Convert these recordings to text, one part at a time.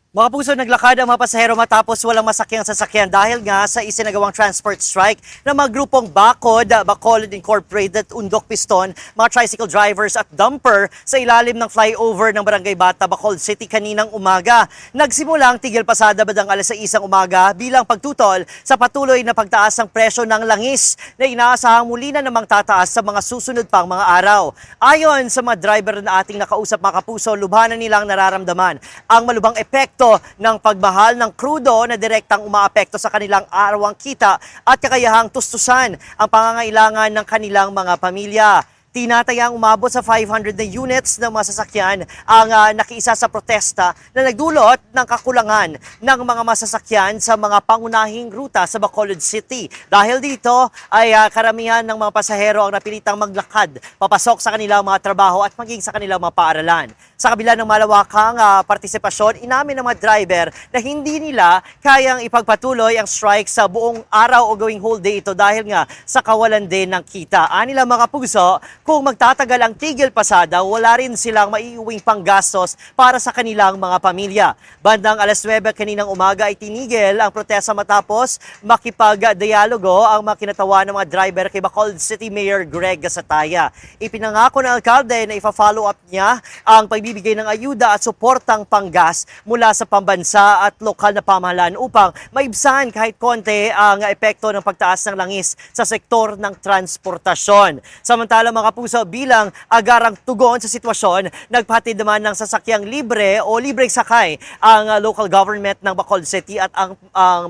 Mga puso, naglakad ang mga pasahero matapos walang masakyang sasakyan dahil nga sa isinagawang transport strike ng mga grupong Bakod, Bacolod Incorporated, Undok Piston, mga tricycle drivers at dumper sa ilalim ng flyover ng Barangay Bata, Bacolod City kaninang umaga. Nagsimula ang tigil pasada bandang alas 6 ng umaga bilang pagtutol sa patuloy na pagtaas ng presyo ng langis na inaasahang muli na namang tataas sa mga susunod pang mga araw. Ayon sa mga driver na ating nakausap, mga kapuso, lubhanan nilang nararamdaman ang malubhang epekto ng pagmahal ng krudo na direktang umaapekto sa kanilang arawang kita at kakayahang tustusan ang pangangailangan ng kanilang mga pamilya. Tinatayang umabot sa 500 na units ng mga sasakyan ang nakiisa sa protesta na nagdulot ng kakulangan ng mga masasakyan sa mga pangunahing ruta sa Bacolod City. Dahil dito ay karamihan ng mga pasahero ang napilitang maglakad papasok sa kanilang mga trabaho at maging sa kanilang mga paaralan. Sa kabila ng malawakang partisipasyon, inamin ng mga driver na hindi nila kayang ipagpatuloy ang strike sa buong araw o gawing whole day ito dahil nga sa kawalan din ng kita. Anila mga puso, kung magtatagal ang tigil pasada, wala rin silang maiuwing panggastos para sa kanilang mga pamilya. Bandang alas 9 kaninang umaga ay tinigil ang protesta matapos makipag-dialogo ang mga kinatawa ng mga driver kay Bacolod City Mayor Greg Gasataya. Ipinangako ng alkalde na ifa-follow up niya ang pagbibigay ng ayuda at suportang panggas mula sa pambansa at lokal na pamahalaan upang maibsan kahit konti ang epekto ng pagtaas ng langis sa sektor ng transportasyon. Samantala mga puso, bilang agarang tugon sa sitwasyon, nagpahatid naman ng sasakyang libre o libreng sakay ang local government ng Bacolod City at ang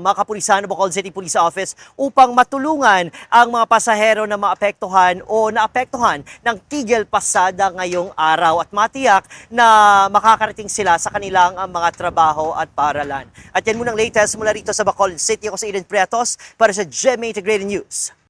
mga kapulisan ng Bacolod City Police Office upang matulungan ang mga pasahero na maapektuhan o naapektuhan ng tigil pasada ngayong araw at matiyak na makakarating sila sa kanilang mga trabaho at paaralan. At yan munang latest mula rito sa Bacolod City. Ako si Eden Prietos para sa GMA Integrated News.